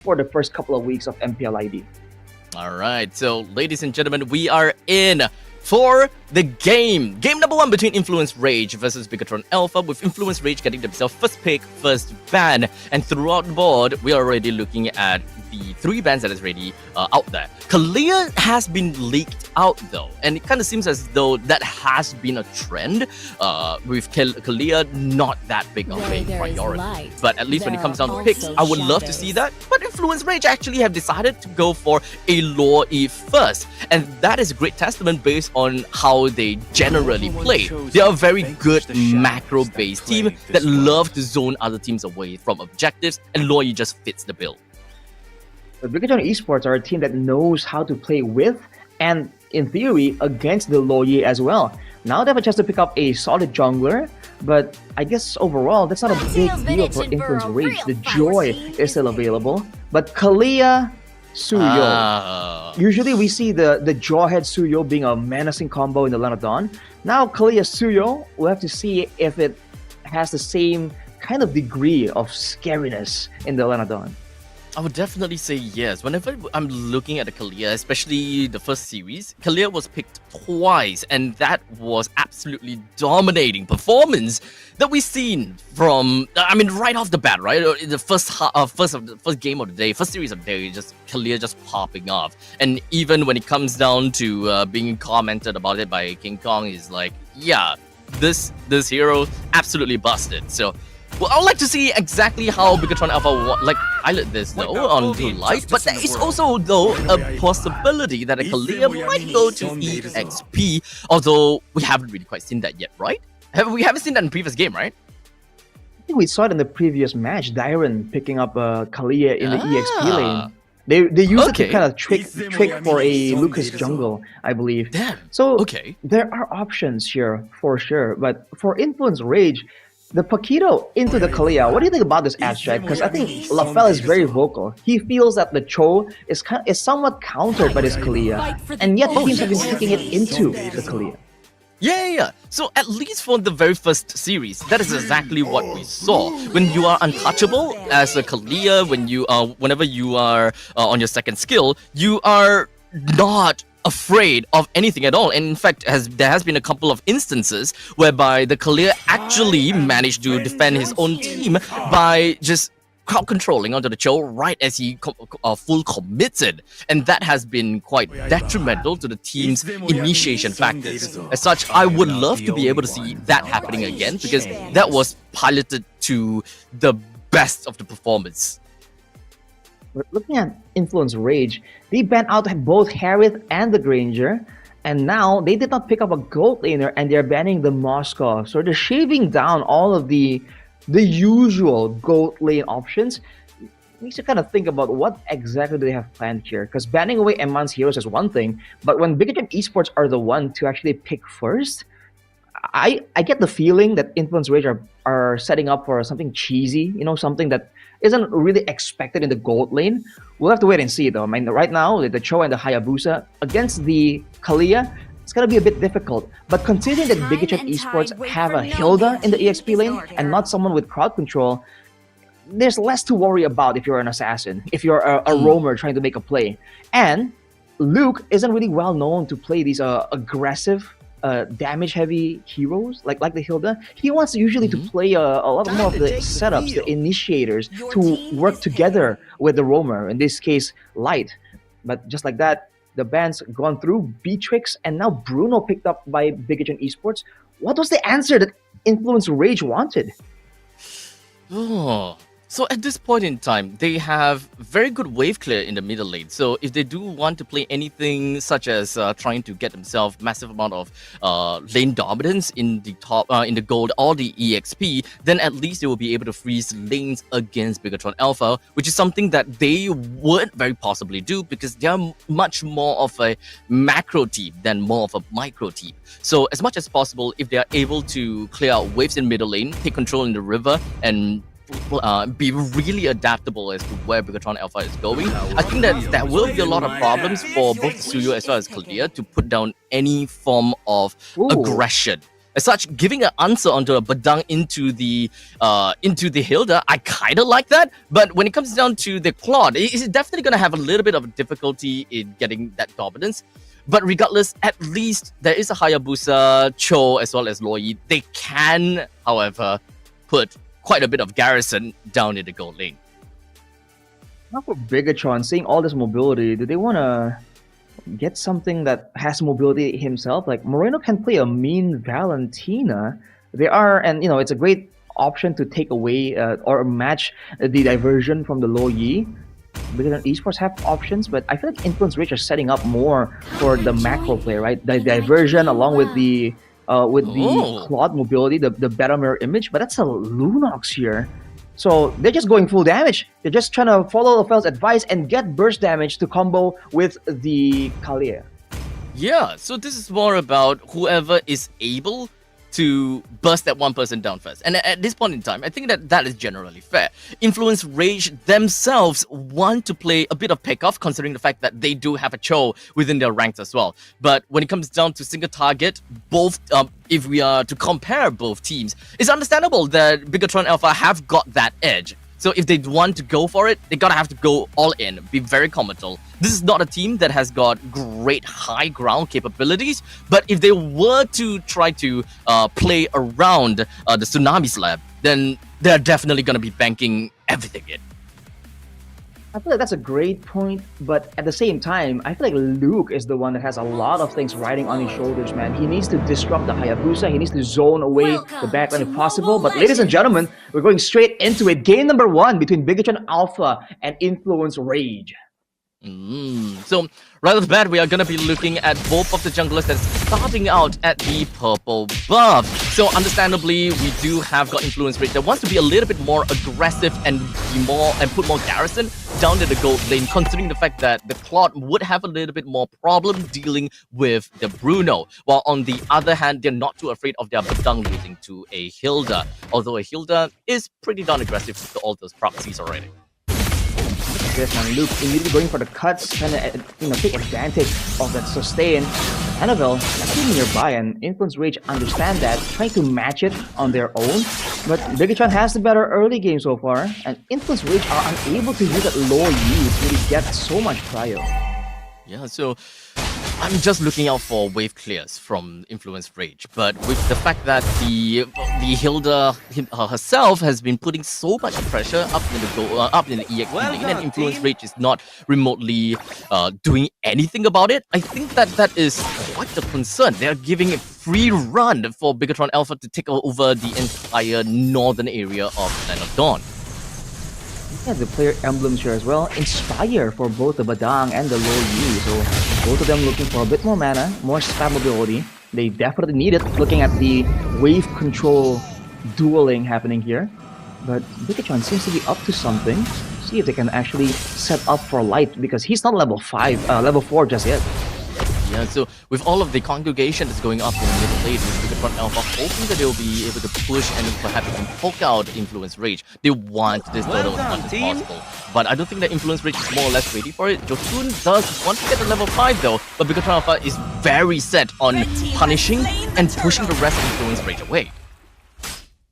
for the first couple of weeks of MPLID. All right, so ladies and gentlemen, we are in for the game. Game number 1 between Influence Rage versus Bigatron Alpha, with Influence Rage getting themselves first pick, first ban. And throughout the board, we are already looking at the 3 bans that is already out there. Kalia has been leaked out though, and it kind of seems as though that has been a trend with Kalia not that big of a priority. But at least when it comes down to picks, I would love to see that. But Influence Rage actually have decided to go for a Lore E first, and that is a great testament based on how they generally play. They are a very good macro-based team that love to zone other teams away from objectives, and Lore E just fits the bill. The Bigatron Esports are a team that knows how to play with and, in theory, against the Loye as well. Now they have a chance to pick up a solid jungler, but I guess overall that's not a big deal for Influence Rage. The Joy is still available, but Kalia, Suyo. Usually we see the Jawhead Suyo being a menacing combo in the Land of Dawn. Now Kalia Suyo, we'll have to see if it has the same kind of degree of scariness in the Land of Dawn. I would definitely say yes. Whenever I'm looking at the Kalia, especially the first series, Kalia was picked twice, and that was absolutely dominating performance that we've seen from, I mean, right off the bat, right? In the first game of the day, first series of the day, just Kalia just popping off. And even when it comes down to being commented about it by King Kong, he's like, yeah, this hero absolutely busted. So, well, I would like to see exactly how Bigatron Alpha pilot this though onto light, but there is also though a possibility that a Kalia might go to EXP, although we haven't really quite seen that yet, right? We haven't seen that in the previous game, right? I think we saw it in the previous match, Dyron picking up Kalia in the EXP lane. They use it to kind of trick for a Lucas jungle, I believe. Damn. So there are options here for sure, but for Influence Rage, the Paquito into the Kalia. What do you think about this abstract? Because I think LaFell is very vocal. He feels that the Cho is somewhat countered by this Kalia, and yet teams have been taking it into the Kalia. Yeah. So at least for the very first series, that is exactly what we saw. When you are untouchable as a Kalia, whenever you are on your second skill, you are not afraid of anything at all. And in fact, there has been a couple of instances whereby the Kalia actually managed to defend his own team by just crowd controlling onto the Cho right as he full committed, and that has been quite detrimental to the team's initiation factors. As such, I would love to be able to see that happening again, because that was piloted to the best of the performance. We're looking at Influence Rage, they banned out both Harith and the Granger, and now they did not pick up a gold laner, and they're banning the Moskov. So they're shaving down all of the usual gold lane options. Makes you kind of think about what exactly do they have planned here. Because banning away M1's heroes is one thing, but when Bigatron Esports are the one to actually pick first, I get the feeling that Influence Rage are setting up for something cheesy, something that isn't really expected in the gold lane. We'll have to wait and see though. I mean, right now, the Cho and the Hayabusa against the Kalia, it's gonna be a bit difficult. But considering that Bigatron Esports have a Hilda in the EXP lane and not someone with crowd control, there's less to worry about if you're an assassin, if you're a roamer trying to make a play. And Luke isn't really well known to play these aggressive, damage-heavy heroes like the Hilda. He wants usually to play a lot more of the setups, the initiators, to work together with the roamer, in this case, Light. But just like that, the ban's gone through, Beatrix, and now Bruno picked up by Bigatron Esports. What was the answer that Influence Rage wanted? So at this point in time, they have very good wave clear in the middle lane. So if they do want to play anything such as trying to get themselves massive amount of lane dominance in the top, in the gold or the EXP, then at least they will be able to freeze lanes against Bigatron Alpha, which is something that they would very possibly do because they are much more of a macro team than more of a micro team. So as much as possible, if they are able to clear out waves in middle lane, take control in the river, and be really adaptable as to where Bigatron Alpha is going, I think that there will be a lot of problems for both Suyo as well as Kalia to put down any form of aggression As such, giving an answer onto a Badang into the Hilda, I kind of like that. But when it comes down to the Claude, it's definitely going to have a little bit of difficulty in getting that dominance. But regardless, at least there is a Hayabusa, Cho, as well as Loi. They can, however, put quite a bit of garrison down in the gold lane. Now for Bigatron, seeing all this mobility, do they want to get something that has mobility himself? Like Moreno can play a mean Valentina. They are, and it's a great option to take away or match the diversion from the low Yi. Because esports have options, but I feel like Influence Rage are setting up more for the macro play, right? The diversion along with the Claude mobility, the better mirror image, but that's a Lunox here. So they're just going full damage. They're just trying to follow Ophel's advice and get burst damage to combo with the Kalia. Yeah, so this is more about whoever is able to burst that one person down first. And at this point in time, I think that is generally fair. Influence Rage themselves want to play a bit of pick-off, considering the fact that they do have a Cho within their ranks as well. But when it comes down to single target, both, if we are to compare both teams, it's understandable that Bigatron Alpha have got that edge. So if they want to go for it, they gotta have to go all in, be very committal. This is not a team that has got great high ground capabilities, but if they were to try to play around the Tsunami Slab, then they're definitely gonna be banking everything in. I feel like that's a great point, but at the same time, I feel like Luke is the one that has a lot of things riding on his shoulders, man. He needs to disrupt the Hayabusa, he needs to zone away the backline if possible. But ladies and gentlemen, we're going straight into it. Game number 1 between Bigatron Alpha and Influence Rage. So right off the bat, we are going to be looking at both of the junglers that's starting out at the purple buff. So understandably, we do have got Influence Rage that wants to be a little bit more aggressive and put more garrison down to the gold lane, considering the fact that the Claude would have a little bit more problem dealing with the Bruno. While on the other hand, they're not too afraid of their Badang losing to a Hilda, although a Hilda is pretty darn aggressive with all those proxies already. Yes, man. Luke immediately going for the cuts, trying to take advantage of that sustain. Annabelle actually nearby, and Influence Rage understand that, trying to match it on their own. But Bigatron has the better early game so far, and Influence Rage are unable to use that low yield to really get so much cryo. Yeah, so I'm just looking out for wave clears from Influence Rage, but with the fact that the Hilda herself has been putting so much pressure up in the EXP lane, and Influence Rage is not remotely doing anything about it, I think that is quite a concern. They are giving a free run for Bigatron Alpha to take over the entire northern area of Land of Dawn. Yeah, the player emblems here as well. Inspire for both the Badang and the Low Yi. So both of them looking for a bit more mana, more spam mobility. They definitely need it, looking at the wave control dueling happening here. But Bigatron seems to be up to something. See if they can actually set up for Light, because he's not level 4 just yet. Yeah, so with all of the congregation that's going up in the middle lane with Bigatron Alpha, hoping that they'll be able to push and perhaps even poke out Influence Rage. They want this turtle as much as possible. But I don't think that Influence Rage is more or less ready for it. Jotun does want to get to level 5 though, but Bigatron Alpha is very set on punishing and pushing the rest of Influence Rage away.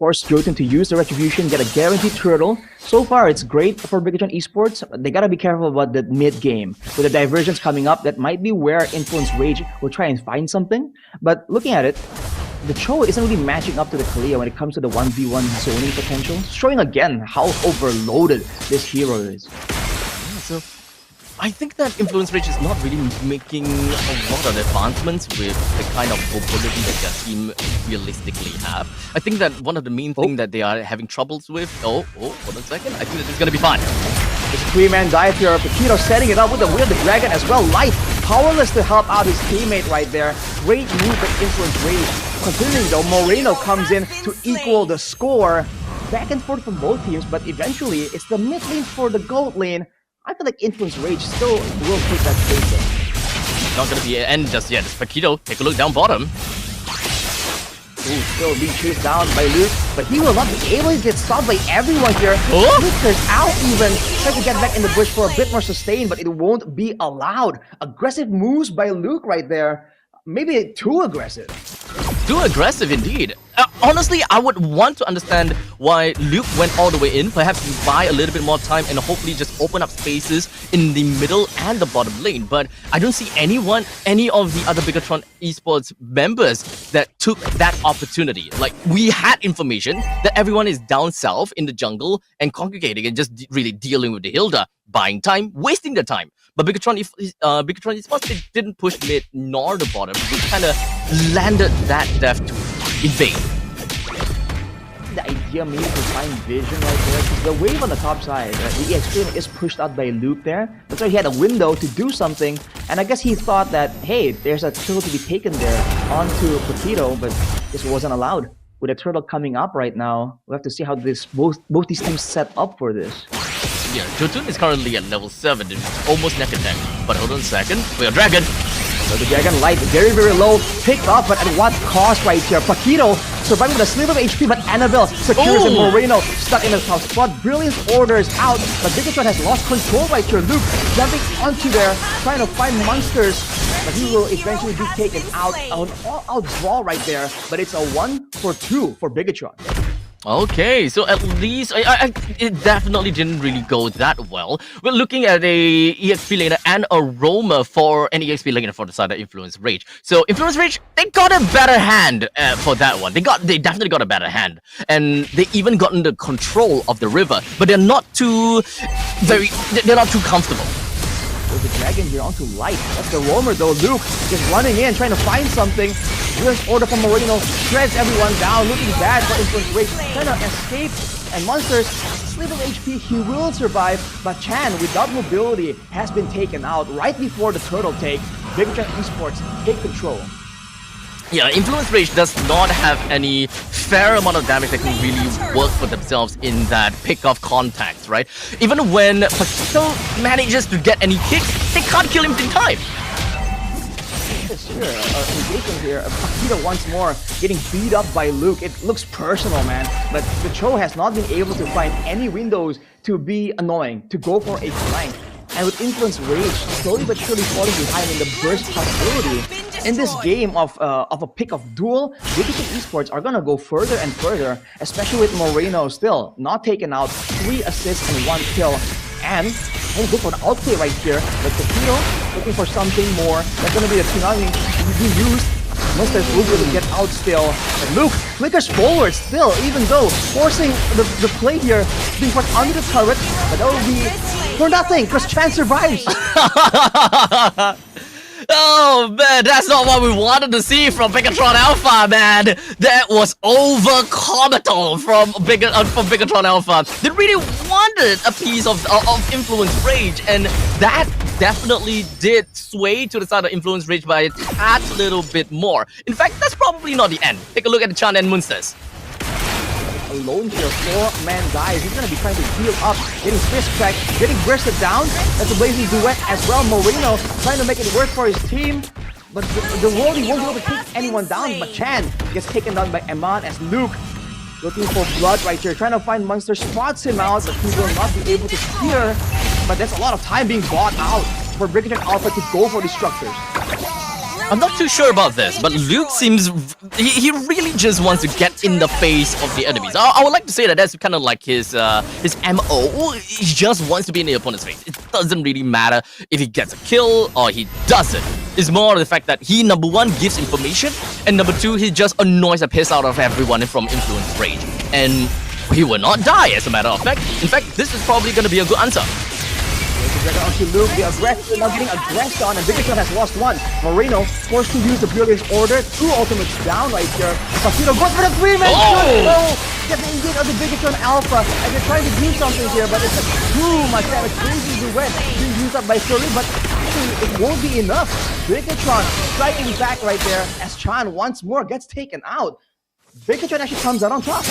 Force Jotun to use the Retribution, get a guaranteed turtle. So far, it's great for Bigatron Esports. They gotta be careful about the mid-game. With the diversions coming up, that might be where Influence Rage will try and find something. But looking at it, the Cho isn't really matching up to the Kalia when it comes to the 1v1 zoning potential, showing again how overloaded this hero is. Yeah, so I think that Influence Rage is not really making a lot of advancements with the kind of mobility that their team realistically have. I think that one of the main things that they are having troubles with... hold on a second. I think that it's going to be fun. There's a 3-man dive here. Paquito setting it up with the Wheel of the Dragon as well. Light, powerless to help out his teammate right there. Great move by Influence Rage. Considering though, Moreno comes in to equal the score. Back and forth from both teams, but eventually it's the mid lane for the gold lane. I feel like Influence Rage still will take that space though. Not going to be an end just yet. It's Paquito. Take a look down bottom. Ooh, still being chased down by Luke, but he will not be able to get stopped by everyone here. Luke clears out even, tries to get back in the bush for a bit more sustain, but it won't be allowed. Aggressive moves by Luke right there. Maybe too aggressive. Too aggressive indeed. Honestly, I would want to understand why Luke went all the way in, perhaps to buy a little bit more time and hopefully just open up spaces in the middle and the bottom lane. But I don't see any of the other Bigatron esports members that took that opportunity. Like, we had information that everyone is down south in the jungle and congregating and just really dealing with the Hilda, buying time, wasting their time. But Bigatron esports, they didn't push mid nor the bottom. They kind of landed that death to invade. The idea maybe to find vision right there, 'cause the wave on the top side, the EXP is pushed out by Luke there. That's why he had a window to do something, and I guess he thought that, hey, there's a turtle to be taken there onto Potato, but this wasn't allowed. With a turtle coming up right now, we have to see how both these teams set up for this. Yeah, Jotun is currently at level 7, almost neck and neck. But hold on a second, we are Dragon. So the Dragon Light, very, very low, picked up, but at what cost right here? Paquito surviving with a sliver of HP, but Annabelle secures and Moreno stuck in a tough spot. Brilliant orders out, but Bigatron has lost control right here. Luke jumping onto there, trying to find monsters, but he will eventually be taken out. An all-out brawl right there, but it's a 1-for-2 for Bigatron. Okay, so at least it definitely didn't really go that well. We're looking at a EXP laner and a roamer for an EXP laner for the side of Influence Rage. So Influence Rage, they got a better hand for that one. They definitely got a better hand, and they even gotten the control of the river. But they're not too comfortable. There's the Dragon here onto Light. That's the roamer though. Luke just running in, trying to find something. First order from Moreno, shreds everyone down, looking bad for Influence Rage, trying to escape, and Monsters, sliver of HP, he will survive, but Chan, without mobility, has been taken out right before the turtle take. Bigatron esports take control. Yeah, Influence Rage does not have any fair amount of damage that can really work for themselves in that pick-off contact, right? Even when Paquito manages to get any kicks, they can't kill him in time. Sure, engagement here. Paquito once more getting beat up by Luke. It looks personal, man. But the Cho has not been able to find any windows to be annoying, to go for a flank. And with Influence Rage slowly but surely falling behind in the burst possibility, in this game of a pick-off duel, Bigatron esports are gonna go further and further, especially with Moreno still not taken out, 3 assists and 1 kill. And go for the outplay right here, but Paquito looking for something more. That's gonna be the tsunami being used. Monsters will be able to get out still. But Luke flickers forward still, even though forcing the play here, being put under the turret, but that will be for nothing, because Chan survives. Oh man, that's not what we wanted to see from Bigatron Alpha, man. That was over-comical from Bigatron Alpha. They really wanted a piece of Influence Rage, and that definitely did sway to the side of Influence Rage by a tad little bit more. In fact, that's probably not the end. Take a look at the Chan and Munsters. Alone here, 4-man guys. He's gonna be trying to heal up, getting fist cracked, getting bursted down. That's a blazing duet as well. Moreno trying to make it work for his team, but the Rolly won't be able to take anyone down. But Chan gets taken down by Eman as Luke looking for blood right here, trying to find Monster, spots him out, but he will not be able to clear. But there's a lot of time being bought out for Bigatron Alpha to go for these structures. I'm not too sure about this, but Luke seems... He really just wants to get in the face of the enemies. I would like to say that that's kind of like his MO. He just wants to be in the opponent's face. It doesn't really matter if he gets a kill or he doesn't. It's more the fact that he, number one, gives information, and number two, he just annoys the piss out of everyone from Influence Rage. And he will not die, as a matter of fact. In fact, this is probably going to be a good answer. Onto Luke, the aggressor now getting aggressed on, and Bigatron has lost one. Moreno forced to use the Brilliance Order, 2 ultimates down right here. Paquito goes for the 3-man get the engage of the Bigatron Alpha, and they're trying to do something here, but it's too much damage. Crazy duet being used up by Fury, but actually it won't be enough. Bigatron striking back right there as Chan once more gets taken out. Bigatron actually comes out on top.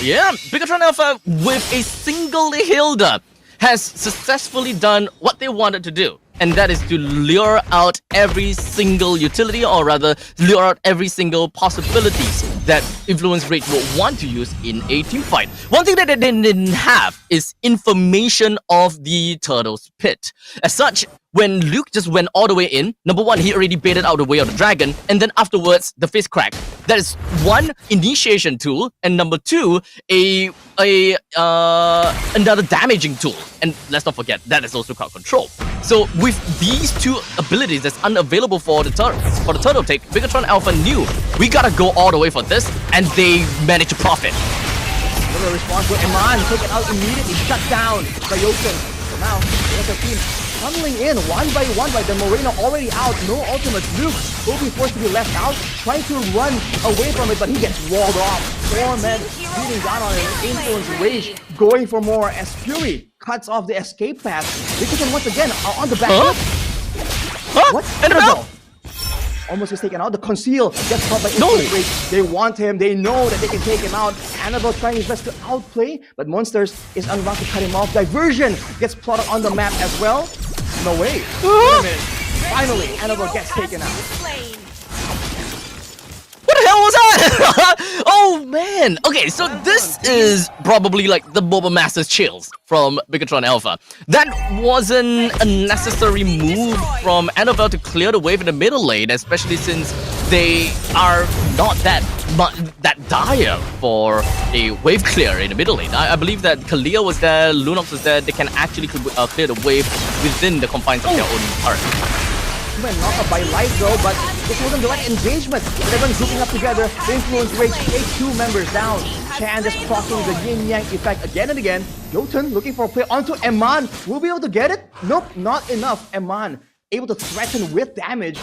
Yeah, Bigatron Alpha with a single Hilda has successfully done what they wanted to do. and that is to lure out every single utility, or rather lure out every single possibilities that Influence Rage will want to use in a team fight. One thing that they didn't have is information of the Turtle's Pit. As such, when Luke just went all the way in, number one, he already baited out the way of the dragon, and then afterwards, the face crack. That is one initiation tool, and number two, another damaging tool. And let's not forget, that is also crowd control. So with these two abilities that's unavailable for the turtle take, Bigatron Alpha knew we gotta go all the way for this, and they managed to profit. The response with Eman taken out immediately, shut down by Jotun. So now, the other team funneling in one by the Moreno already out, no ultimate. Luke will be forced to be left out, trying to run away from it, but he gets walled off. 4 men beating down on an Influence Rage, going for more as Fury cuts off the escape path. Bigatron once again on the back. Huh? What? Annabelle! Almost gets taken out. The Conceal gets caught by Influence Rage. They want him. They know that they can take him out. Annabelle trying his best to outplay, but Monsters is unbound to cut him off. Diversion gets plotted on the map as well. No way. Wait a minute. Finally, Annabelle gets taken out. What the hell was that? Oh man! Okay, so this is probably like the Boba Master's chills from Bigatron Alpha. That wasn't a necessary move from Annabelle to clear the wave in the middle lane, especially since they are not that dire for a wave clear in the middle lane. I believe that Kalia was there, Lunox was there. They can actually clear the wave within the confines of their own turret. Knocked up by Light though, but this wasn't the right engagement. Everyone grouping up together. The Influence Rage take 2 members down. Chan just proccing the yin-yang effect again and again. Jotun looking for a play onto Eman. Will be able to get it? Nope, not enough. Eman able to threaten with damage.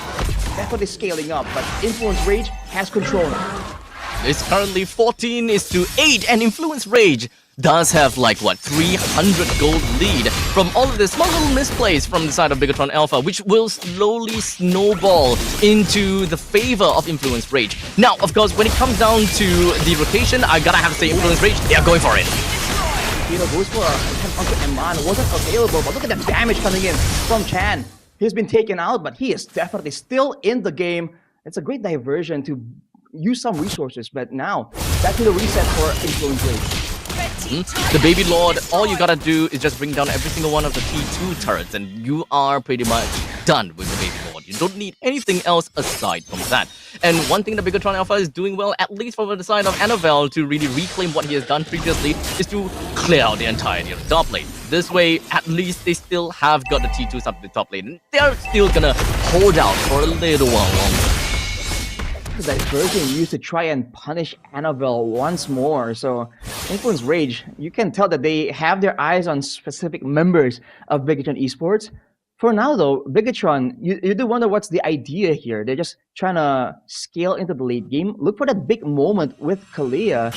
Definitely scaling up, but Influence Rage has control now. It's currently 14-8, and Influence Rage does have like what 300 gold lead from all of the small little misplays from the side of Bigatron Alpha, which will slowly snowball into the favor of Influence Rage. Now, of course, when it comes down to the rotation, I gotta have to say Influence Rage, they are going for it. Peter goes for a attempt onto Eman, wasn't available, but look at the damage coming in from Chan. He's been taken out, but he is definitely still in the game. It's a great diversion to use some resources, but now back to the reset for Influence Rage. The Baby Lord, all you gotta do is just bring down every single one of the T2 turrets, and you are pretty much done with the Baby Lord. You don't need anything else aside from that. And one thing that Bigatron Alpha is doing well, at least from the side of Annabelle, to really reclaim what he has done previously, is to clear out the entirety of the top lane. This way, at least they still have got the T2s up the top lane, and they're still gonna hold out for a little while longer. The diversion used to try and punish Annabelle once more. So Influence Rage, you can tell that they have their eyes on specific members of Bigatron Esports. For now though, Bigatron, you do wonder what's the idea here. They're just trying to scale into the late game, look for that big moment with Kalia,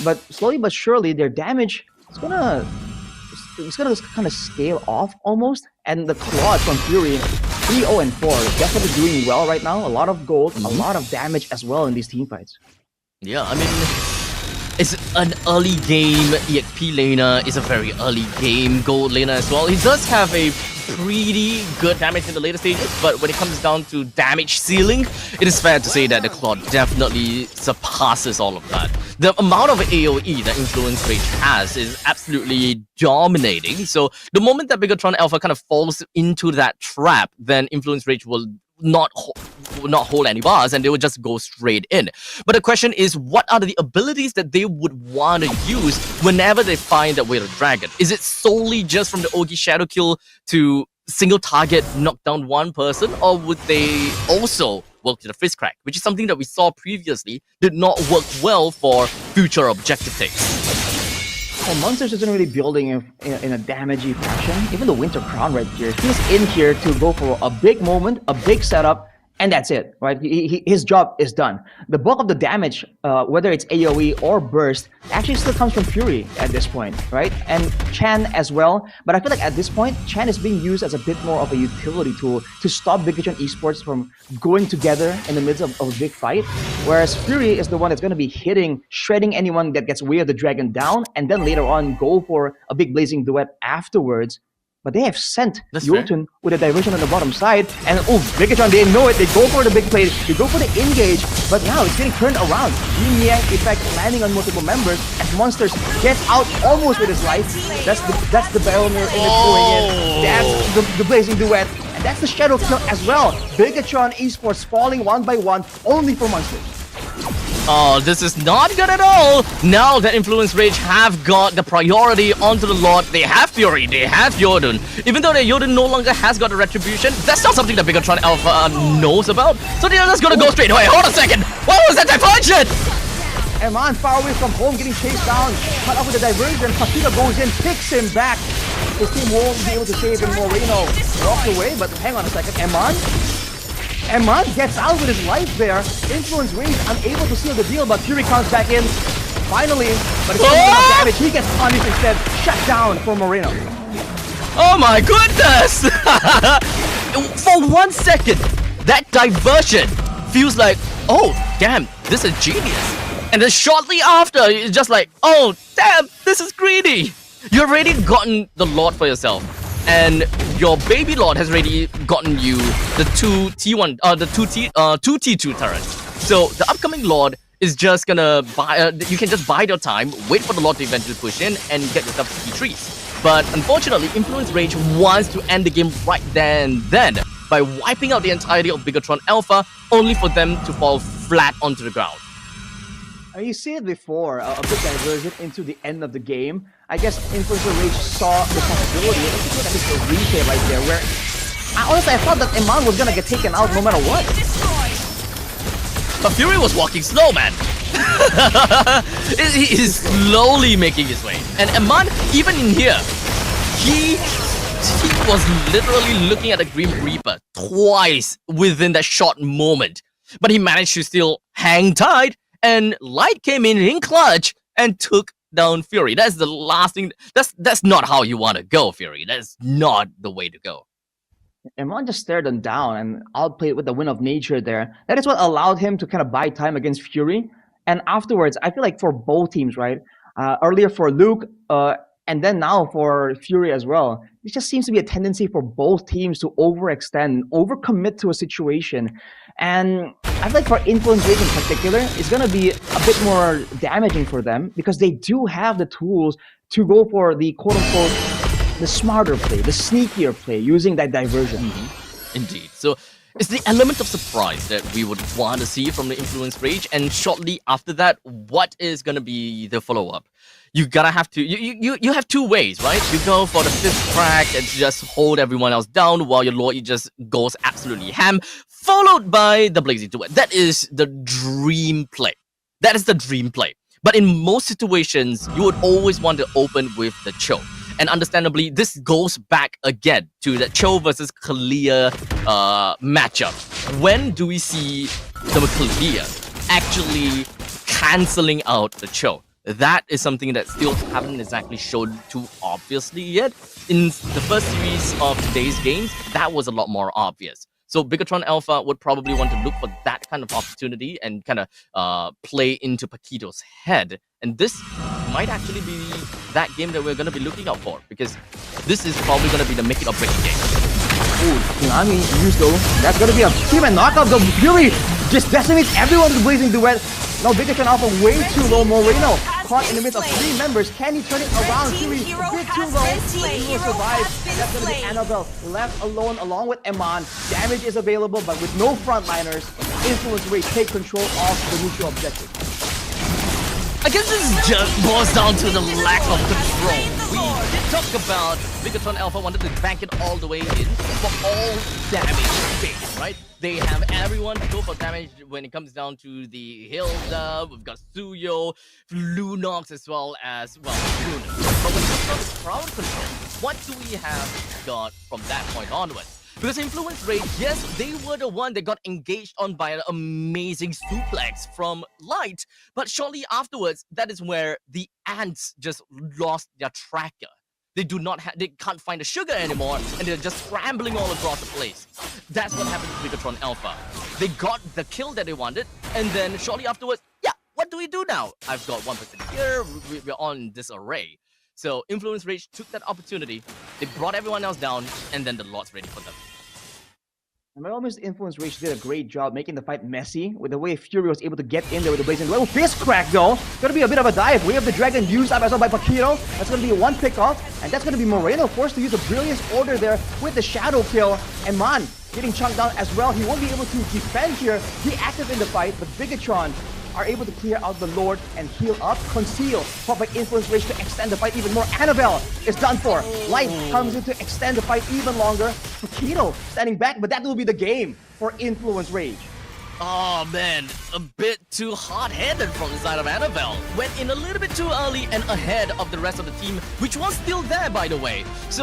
but slowly but surely their damage is gonna kind of scale off almost. And the Claude from Fury, 3-0-4, definitely doing well right now. A lot of gold, a lot of damage as well in these teamfights. Yeah, I mean, it's an early game EXP laner, it's a very early game gold laner as well. He does have a pretty good damage in the later stages, but when it comes down to damage ceiling, it is fair to say that the Claude definitely surpasses all of that. The amount of AoE that Influence Rage has is absolutely dominating, so the moment that Bigatron Alpha kind of falls into that trap, then Influence Rage will not hold any bars, and they would just go straight in. But the question is, what are the abilities that they would want to use whenever they find that way to dragon? Is it solely just from the Ogi Shadow Kill to single target knock down one person, or would they also work to the fist crack, which is something that we saw previously did not work well for future objective takes? Well, Monsters isn't really building in a damagey fashion. Even the Winter Crown right here, he's in here to go for a big moment, a big setup, and that's it, right? His job is done. The bulk of the damage, whether it's AoE or burst, actually still comes from Fury at this point, right? And Chan as well. But I feel like at this point, Chan is being used as a bit more of a utility tool to stop Bigatron Esports from going together in the midst of a big fight. Whereas Fury is the one that's going to be hitting, shredding anyone that gets Way of the Dragon down, and then later on go for a big blazing duet afterwards. But they have sent That's fair. Jotun with a diversion on the bottom side, and Megatron, they know it. They go for the big play, they go for the engage, but now it's getting turned around. Yin Yang effect landing on multiple members as Monsters gets out almost with his life. That's the barrel mirror image going in. That's the blazing duet, and that's the shadow kill as well. Bigatron Esports falling one by one, only for Monsters. Oh, this is not good at all. Now that Influence Rage have got the priority onto the Lord, they have Fury, they have Jotun. Even though the Jotun no longer has got a retribution, that's not something that Bigatron Alpha knows about. So they're just gonna go straight away. Hold a second. What was that diversion? Eman far away from home, getting chased down, cut off with the diversion. Paquito goes in, picks him back. His team won't be able to save him. Moreno walks away, but hang on a second. Eman gets out with his life there. Influence Rage unable to seal the deal, but Fury comes back in. Finally, but it's enough damage. He gets punished instead. Shut down for Moreno. Oh my goodness! For 1 second, that diversion feels like, oh damn, this is genius. And then shortly after, it's just like, oh damn, this is greedy. You've already gotten the Lord for yourself, and your baby Lord has already gotten you the two T1, two T2 turrets. So the upcoming Lord is just gonna buy. You can just bide your time, wait for the Lord to eventually push in, and get yourself T3s. But unfortunately, Influence Rage wants to end the game right there and then by wiping out the entirety of Bigatron Alpha, only for them to fall flat onto the ground. You see it before, a big diversion into the end of the game. I guess Influencer Rage saw the possibility. Let's look at this replay right there, where honestly I thought that Eman was gonna get taken out no matter what. But Fury was walking slow, man. He is slowly making his way. And Eman, even in here, he was literally looking at the Grim Reaper twice within that short moment. But he managed to still hang tight, and Light came in clutch and took down Fury. That's the last thing. That's not how you want to go, Fury. That's not the way to go. Eman just stared him down and outplayed with the win of nature there. That is what allowed him to kind of buy time against Fury. And afterwards, I feel like for both teams, right? Earlier for Luke, and then now for Fury as well. It just seems to be a tendency for both teams to overextend, overcommit to a situation. And I feel like for Influence Rage in particular, it's going to be a bit more damaging for them because they do have the tools to go for the quote-unquote the smarter play, the sneakier play, using that diversion. Indeed. So it's the element of surprise that we would want to see from the Influence Rage, and shortly after that, what is going to be the follow-up? You gotta have to, you have two ways, right? You go for the fifth crack and just hold everyone else down while your Lord just goes absolutely ham, followed by the Blazing Duet. That is the dream play. That is the dream play. But in most situations, you would always want to open with the Cho. And understandably, this goes back again to the Cho versus Kalia matchup. When do we see the Kalia actually cancelling out the Cho? That is something that still haven't exactly shown too obviously yet. In the first series of today's games, that was a lot more obvious. So Bigatron Alpha would probably want to look for that kind of opportunity and kind of play into Paquito's head. And this might actually be that game that we're going to be looking out for, because this is probably going to be the make it or break it game. Ooh, Tsunami used though. That's going to be a team and knockout. The Fury just decimates everyone with the Blazing Duet. No, Bigatron Alpha way too low. Moreno caught in the midst of three members. Can he turn it around? Fury a bit too low. He will survive. That's going to be Annabelle left alone along with Eman. Damage is available, but with no frontliners, Influence Rage take control of the neutral objective. I guess this just boils down to the lack of control. We did talk about Bigatron Alpha wanted to bank it all the way in for all damage base, right? They have everyone to go for damage when it comes down to the Hilda. We've got Suyo, Lunox as well as, well, Luna. But when it comes to crowd control, what do we have got from that point onwards? Because Influence Rage, yes, they were the one that got engaged on by an amazing suplex from Light, but shortly afterwards, that is where the ants just lost their tracker. They can't find the sugar anymore, and they're just scrambling all across the place. That's what happened to Bigatron Alpha. They got the kill that they wanted, and then shortly afterwards, yeah, what do we do now? I've got 1% here, we're on disarray. So Influence Rage took that opportunity. They brought everyone else down, and then the Lord's ready for them. And by all means, Influence Rage did a great job making the fight messy with the way Fury was able to get in there with the Blazing Duel. Fist crack though, gonna be a bit of a dive. Way of the Dragon used up as well by Paquito. That's gonna be one pick off, and that's gonna be Moreno forced to use a Brilliance Order there with the Shadow Kill. And Man getting chunked down as well. He won't be able to defend here, be active in the fight, but Bigatron are able to clear out the Lord and heal up. Conceal, pop by Influence Rage to extend the fight even more. Annabelle is done for. Light comes in to extend the fight even longer. Paquito standing back, but that will be the game for Influence Rage. Oh man, a bit too hard-headed from the side of Annabelle. Went in a little bit too early and ahead of the rest of the team, which was still there by the way. So